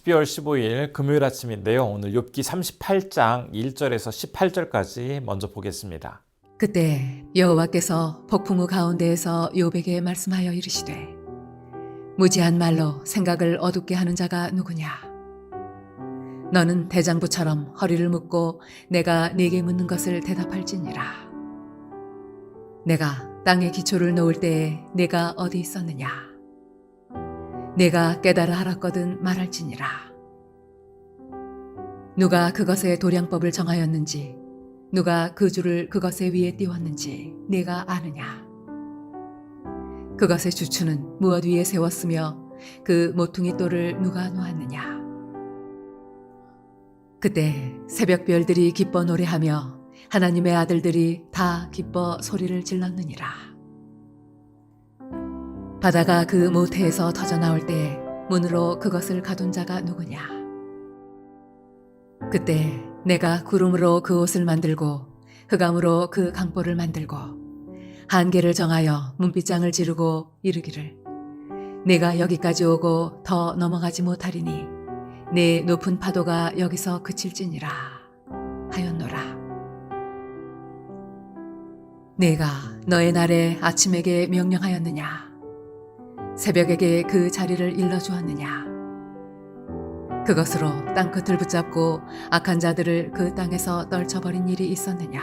12월 15일 금요일 아침인데요. 오늘 욥기 38장 1절에서 18절까지 먼저 보겠습니다. 그때 여호와께서 폭풍우 가운데에서 욥에게 말씀하여 이르시되 무지한 말로 생각을 어둡게 하는 자가 누구냐? 너는 대장부처럼 허리를 묶고 내가 네게 묻는 것을 대답할지니라. 내가 땅에 기초를 놓을 때에 내가 어디 있었느냐? 내가 깨달아 알았거든 말할지니라. 누가 그것의 도량법을 정하였는지 누가 그 줄을 그것의 위에 띄웠는지 네가 아느냐? 그것의 주추는 무엇 위에 세웠으며 그 모퉁이 돌을 누가 놓았느냐? 그때 새벽별들이 기뻐 노래하며 하나님의 아들들이 다 기뻐 소리를 질렀느니라. 바다가 그 모태에서 터져 나올 때 문으로 그것을 가둔 자가 누구냐? 그때 내가 구름으로 그 옷을 만들고 흑암으로 그 강보를 만들고 한계를 정하여 문빗장을 지르고 이르기를 내가 여기까지 오고 더 넘어가지 못하리니 내 높은 파도가 여기서 그칠지니라 하였노라. 내가 너의 날에 아침에게 명령하였느냐? 새벽에게 그 자리를 일러주었느냐? 그것으로 땅끝을 붙잡고 악한 자들을 그 땅에서 떨쳐버린 일이 있었느냐?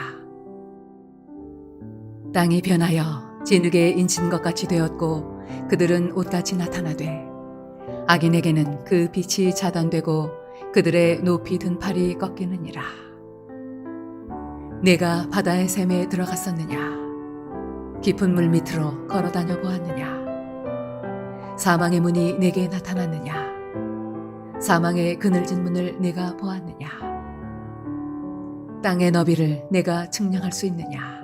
땅이 변하여 진흙에 인친 것 같이 되었고 그들은 옷같이 나타나되 악인에게는 그 빛이 차단되고 그들의 높이 든 팔이 꺾이느니라. 내가 바다의 샘에 들어갔었느냐? 깊은 물 밑으로 걸어다녀 보았느냐? 사망의 문이 내게 나타났느냐? 사망의 그늘진 문을 내가 보았느냐? 땅의 너비를 내가 측량할 수 있느냐?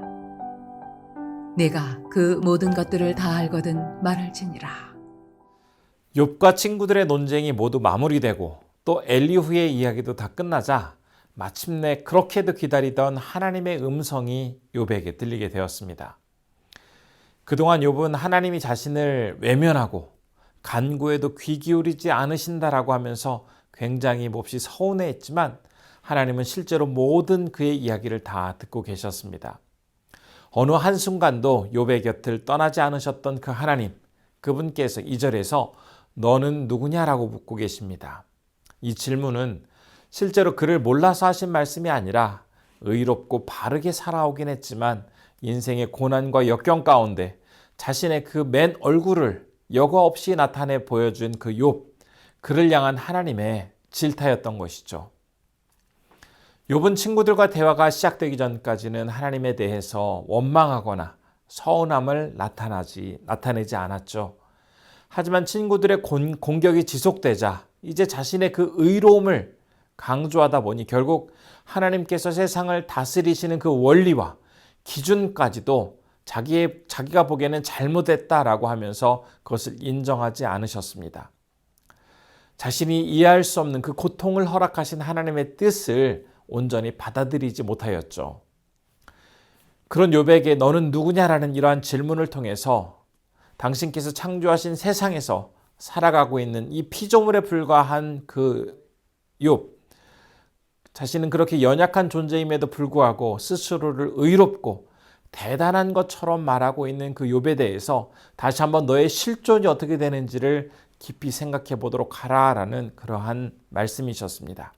내가 그 모든 것들을 다 알거든 말할지니라. 욥과 친구들의 논쟁이 모두 마무리되고 또 엘리후의 이야기도 다 끝나자 마침내 그렇게도 기다리던 하나님의 음성이 욥에게 들리게 되었습니다. 그동안 욥은 하나님이 자신을 외면하고 간구에도 귀 기울이지 않으신다라고 하면서 굉장히 몹시 서운해했지만 하나님은 실제로 모든 그의 이야기를 다 듣고 계셨습니다. 어느 한순간도 욥의 곁을 떠나지 않으셨던 그 하나님, 그분께서 2절에서 너는 누구냐라고 묻고 계십니다. 이 질문은 실제로 그를 몰라서 하신 말씀이 아니라 의롭고 바르게 살아오긴 했지만 인생의 고난과 역경 가운데 자신의 그 맨 얼굴을 여과 없이 나타내 보여준 그 욥, 그를 향한 하나님의 질타였던 것이죠. 욥은 친구들과 대화가 시작되기 전까지는 하나님에 대해서 원망하거나 서운함을 나타내지 않았죠. 하지만 친구들의 공격이 지속되자 이제 자신의 그 의로움을 강조하다 보니 결국 하나님께서 세상을 다스리시는 그 원리와 기준까지도 자기가 보기에는 잘못했다라고 하면서 그것을 인정하지 않으셨습니다. 자신이 이해할 수 없는 그 고통을 허락하신 하나님의 뜻을 온전히 받아들이지 못하였죠. 그런 욥에게 너는 누구냐라는 이러한 질문을 통해서 당신께서 창조하신 세상에서 살아가고 있는 이 피조물에 불과한 그 욥, 자신은 그렇게 연약한 존재임에도 불구하고 스스로를 의롭고 대단한 것처럼 말하고 있는 그 욥에 대해서 다시 한번 너의 실존이 어떻게 되는지를 깊이 생각해 보도록 하라라는 그러한 말씀이셨습니다.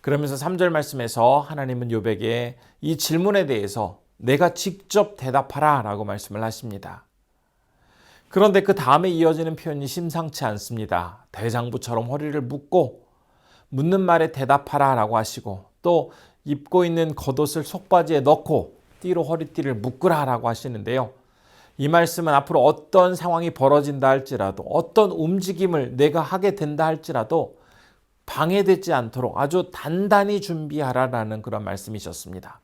그러면서 3절 말씀에서 하나님은 욥에게 이 질문에 대해서 내가 직접 대답하라 라고 말씀을 하십니다. 그런데 그 다음에 이어지는 표현이 심상치 않습니다. 대장부처럼 허리를 묶고 묻는 말에 대답하라 라고 하시고 또 입고 있는 겉옷을 속바지에 넣고 띠로 허리띠를 묶으라 라고 하시는데요. 이 말씀은 앞으로 어떤 상황이 벌어진다 할지라도 어떤 움직임을 내가 하게 된다 할지라도 방해되지 않도록 아주 단단히 준비하라라는 그런 말씀이셨습니다.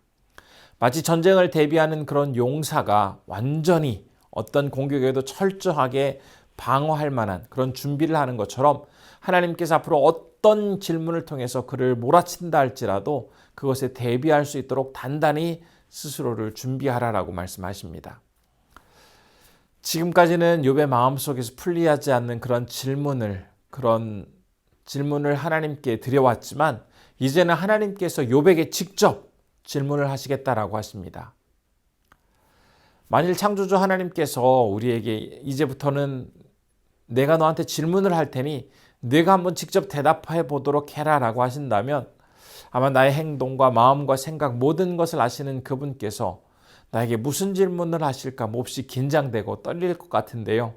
마치 전쟁을 대비하는 그런 용사가 완전히 어떤 공격에도 철저하게 방어할 만한 그런 준비를 하는 것처럼 하나님께서 앞으로 어떤 질문을 통해서 그를 몰아친다 할지라도 그것에 대비할 수 있도록 단단히 스스로를 준비하라라고 말씀하십니다. 지금까지는 욥의 마음속에서 풀리하지 않는 그런 질문을, 그런 질문을 하나님께 드려왔지만 이제는 하나님께서 욥에게 직접 질문을 하시겠다라고 하십니다. 만일 창조주 하나님께서 우리에게 이제부터는 내가 너한테 질문을 할 테니 네가 한번 직접 대답해 보도록 해라라고 하신다면 아마 나의 행동과 마음과 생각 모든 것을 아시는 그분께서 나에게 무슨 질문을 하실까 몹시 긴장되고 떨릴 것 같은데요.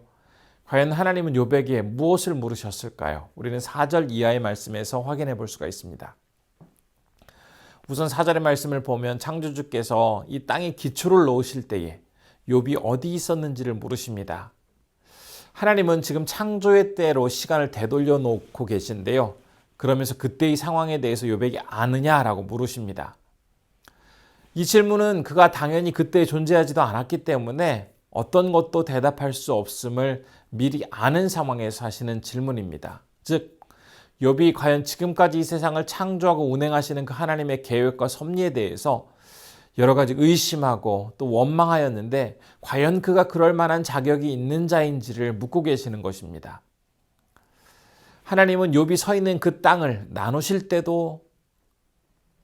과연 하나님은 욥에게 무엇을 물으셨을까요? 우리는 4절 이하의 말씀에서 확인해 볼 수가 있습니다. 우선 4절의 말씀을 보면 창조주께서 이 땅에 기초를 놓으실 때에 욥이 어디 있었는지를 물으십니다. 하나님은 지금 창조의 때로 시간을 되돌려 놓고 계신데요. 그러면서 그때의 상황에 대해서 욥에게 아느냐라고 물으십니다. 이 질문은 그가 당연히 그때 존재하지도 않았기 때문에 어떤 것도 대답할 수 없음을 미리 아는 상황에서 하시는 질문입니다. 즉, 욥이 과연 지금까지 이 세상을 창조하고 운행하시는 그 하나님의 계획과 섭리에 대해서 여러 가지 의심하고 또 원망하였는데 과연 그가 그럴 만한 자격이 있는 자인지를 묻고 계시는 것입니다. 하나님은 욥이 서 있는 그 땅을 나누실 때도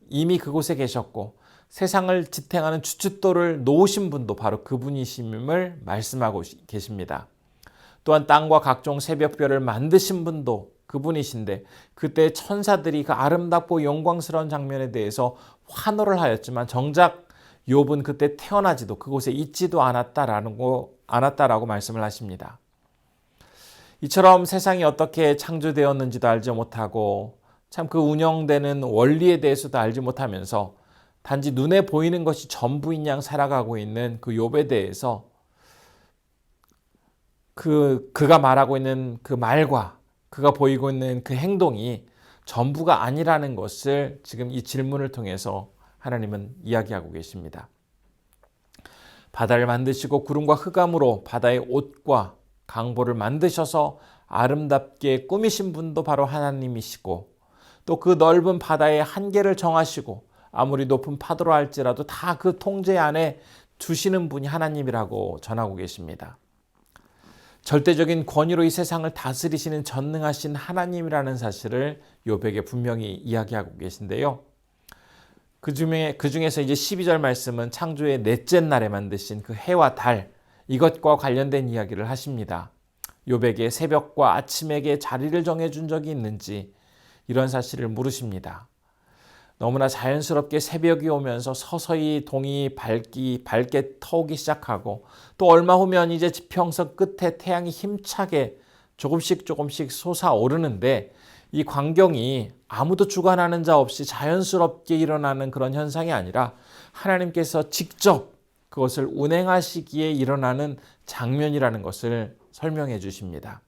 이미 그곳에 계셨고 세상을 지탱하는 주춧돌을 놓으신 분도 바로 그분이심을 말씀하고 계십니다. 또한 땅과 각종 새벽별을 만드신 분도 그분이신데 그때 천사들이 그 아름답고 영광스러운 장면에 대해서 환호를 하였지만 정작 욥은 그때 태어나지도 그곳에 있지도 않았다라고 말씀을 하십니다. 이처럼 세상이 어떻게 창조되었는지도 알지 못하고 참 그 운영되는 원리에 대해서도 알지 못하면서 단지 눈에 보이는 것이 전부인 양 살아가고 있는 그 욥에 대해서 그가 말하고 있는 그 말과 그가 보이고 있는 그 행동이 전부가 아니라는 것을 지금 이 질문을 통해서 하나님은 이야기하고 계십니다. 바다를 만드시고 구름과 흑암으로 바다의 옷과 강보를 만드셔서 아름답게 꾸미신 분도 바로 하나님이시고 또 그 넓은 바다의 한계를 정하시고 아무리 높은 파도로 할지라도 다 그 통제 안에 두시는 분이 하나님이라고 전하고 계십니다. 절대적인 권위로 이 세상을 다스리시는 전능하신 하나님이라는 사실을 욥에게 분명히 이야기하고 계신데요. 그 중에서 이제 12절 말씀은 창조의 넷째 날에 만드신 그 해와 달 이것과 관련된 이야기를 하십니다. 욥에게 새벽과 아침에게 자리를 정해준 적이 있는지 이런 사실을 물으십니다. 너무나 자연스럽게 새벽이 오면서 서서히 동이 밝게 터오기 시작하고 또 얼마 후면 이제 지평선 끝에 태양이 힘차게 조금씩 솟아오르는데 이 광경이 아무도 주관하는 자 없이 자연스럽게 일어나는 그런 현상이 아니라 하나님께서 직접 그것을 운행하시기에 일어나는 장면이라는 것을 설명해 주십니다.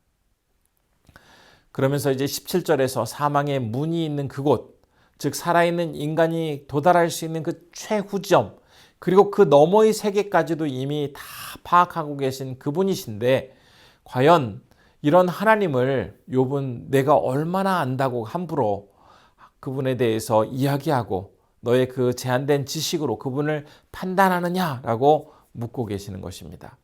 그러면서 이제 17절에서 사망의 문이 있는 그곳, 즉 살아있는 인간이 도달할 수 있는 그 최후점, 그리고 그 너머의 세계까지도 이미 다 파악하고 계신 그분이신데 과연 이런 하나님을 욥은 내가 얼마나 안다고 함부로 그분에 대해서 이야기하고 너의 그 제한된 지식으로 그분을 판단하느냐라고 묻고 계시는 것입니다.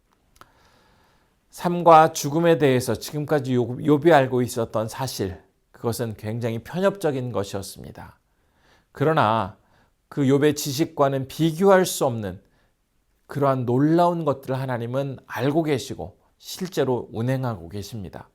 삶과 죽음에 대해서 지금까지 욥이 알고 있었던 사실, 그것은 굉장히 편협적인 것이었습니다. 그러나 그 욥의 지식과는 비교할 수 없는 그러한 놀라운 것들을 하나님은 알고 계시고 실제로 운행하고 계십니다.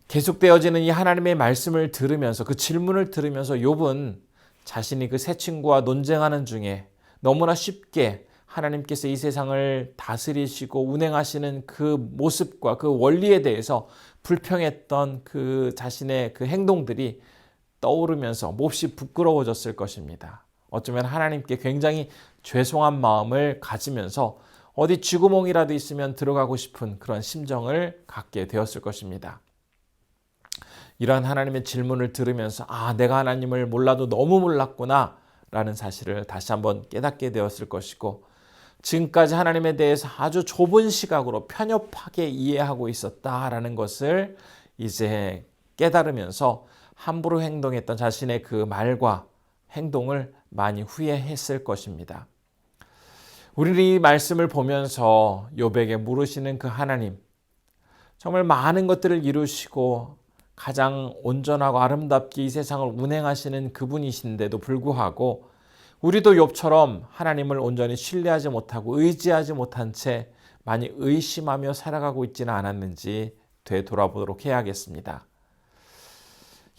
계속되어지는 이 하나님의 말씀을 들으면서 그 질문을 들으면서 욥은 자신이 그 새 친구와 논쟁하는 중에 너무나 쉽게 하나님께서 이 세상을 다스리시고 운행하시는 그 모습과 그 원리에 대해서 불평했던 그 자신의 그 행동들이 떠오르면서 몹시 부끄러워졌을 것입니다. 어쩌면 하나님께 굉장히 죄송한 마음을 가지면서 어디 쥐구멍이라도 있으면 들어가고 싶은 그런 심정을 갖게 되었을 것입니다. 이러한 하나님의 질문을 들으면서 내가 하나님을 몰라도 너무 몰랐구나 라는 사실을 다시 한번 깨닫게 되었을 것이고 지금까지 하나님에 대해서 아주 좁은 시각으로 편협하게 이해하고 있었다라는 것을 이제 깨달으면서 함부로 행동했던 자신의 그 말과 행동을 많이 후회했을 것입니다. 우리는 이 말씀을 보면서 욥에게 물으시는 그 하나님, 정말 많은 것들을 이루시고 가장 온전하고 아름답게 이 세상을 운행하시는 그분이신데도 불구하고 우리도 욥처럼 하나님을 온전히 신뢰하지 못하고 의지하지 못한 채 많이 의심하며 살아가고 있지는 않았는지 되돌아보도록 해야겠습니다.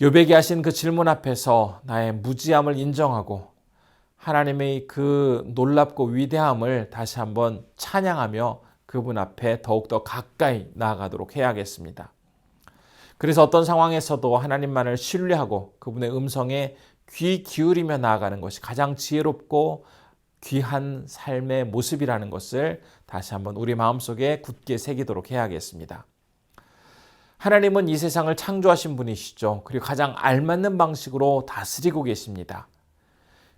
욥에게 하신 그 질문 앞에서 나의 무지함을 인정하고 하나님의 그 놀랍고 위대함을 다시 한번 찬양하며 그분 앞에 더욱더 가까이 나아가도록 해야겠습니다. 그래서 어떤 상황에서도 하나님만을 신뢰하고 그분의 음성에 귀 기울이며 나아가는 것이 가장 지혜롭고 귀한 삶의 모습이라는 것을 다시 한번 우리 마음속에 굳게 새기도록 해야겠습니다. 하나님은 이 세상을 창조하신 분이시죠. 그리고 가장 알맞는 방식으로 다스리고 계십니다.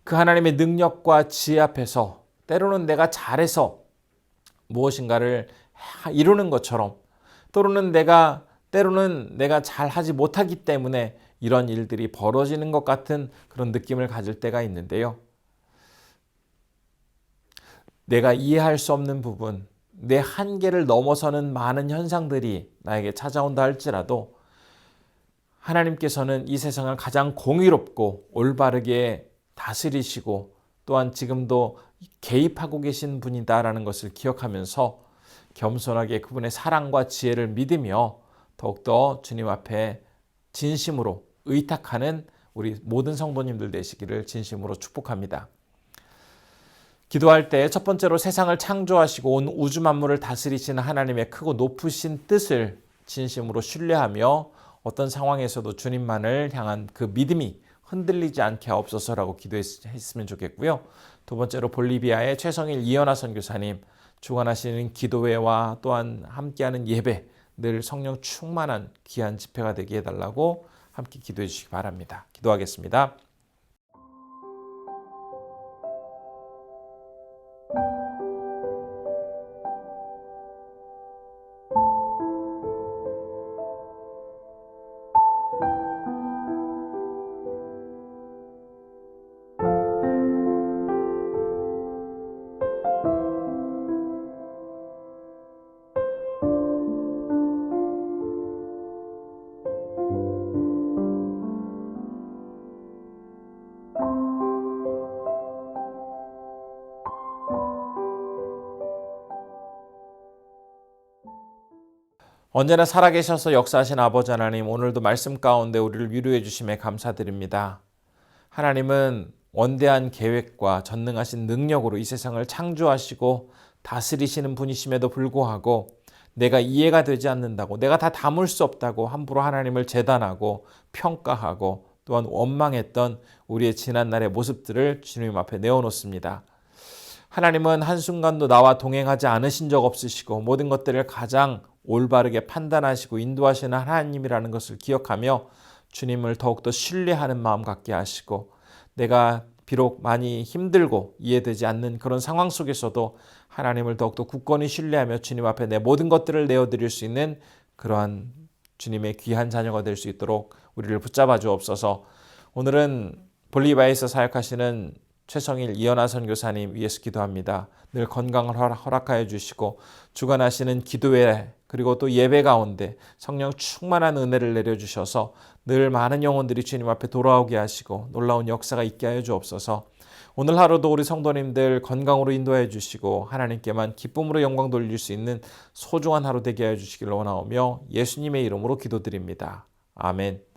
그 하나님의 능력과 지혜 앞에서 때로는 내가 잘해서 무엇인가를 이루는 것처럼 때로는 내가 잘하지 못하기 때문에 이런 일들이 벌어지는 것 같은 그런 느낌을 가질 때가 있는데요. 내가 이해할 수 없는 부분, 내 한계를 넘어서는 많은 현상들이 나에게 찾아온다 할지라도 하나님께서는 이 세상을 가장 공의롭고 올바르게 다스리시고 또한 지금도 개입하고 계신 분이다라는 것을 기억하면서 겸손하게 그분의 사랑과 지혜를 믿으며 더욱더 주님 앞에 진심으로 의탁하는 우리 모든 성도님들 되시기를 진심으로 축복합니다. 기도할 때 첫 번째로 세상을 창조하시고 온 우주 만물을 다스리시는 하나님의 크고 높으신 뜻을 진심으로 신뢰하며 어떤 상황에서도 주님만을 향한 그 믿음이 흔들리지 않게 하옵소서라고 기도했으면 좋겠고요. 두 번째로 볼리비아의 최성일 이연아 선교사님 주관하시는 기도회와 또한 함께하는 예배 늘 성령 충만한 귀한 집회가 되게 해달라고 함께 기도해 주시기 바랍니다. 기도하겠습니다. 언제나 살아계셔서 역사하신 아버지 하나님, 오늘도 말씀 가운데 우리를 위로해 주심에 감사드립니다. 하나님은 원대한 계획과 전능하신 능력으로 이 세상을 창조하시고 다스리시는 분이심에도 불구하고 내가 이해가 되지 않는다고, 내가 다 담을 수 없다고 함부로 하나님을 재단하고 평가하고 또한 원망했던 우리의 지난날의 모습들을 주님 앞에 내어놓습니다. 하나님은 한순간도 나와 동행하지 않으신 적 없으시고 모든 것들을 가장 올바르게 판단하시고 인도하시는 하나님이라는 것을 기억하며 주님을 더욱더 신뢰하는 마음 갖게 하시고 내가 비록 많이 힘들고 이해되지 않는 그런 상황 속에서도 하나님을 더욱더 굳건히 신뢰하며 주님 앞에 내 모든 것들을 내어드릴 수 있는 그러한 주님의 귀한 자녀가 될 수 있도록 우리를 붙잡아 주옵소서. 오늘은 볼리비아에서 사역하시는 최성일 이연아 선교사님 위해서 기도합니다. 늘 건강을 허락하여 주시고 주관하시는 기도회 그리고 또 예배 가운데 성령 충만한 은혜를 내려주셔서 늘 많은 영혼들이 주님 앞에 돌아오게 하시고 놀라운 역사가 있게 하여 주옵소서. 오늘 하루도 우리 성도님들 건강으로 인도하여 주시고 하나님께만 기쁨으로 영광 돌릴 수 있는 소중한 하루 되게 하여 주시기를 원하오며 예수님의 이름으로 기도드립니다. 아멘.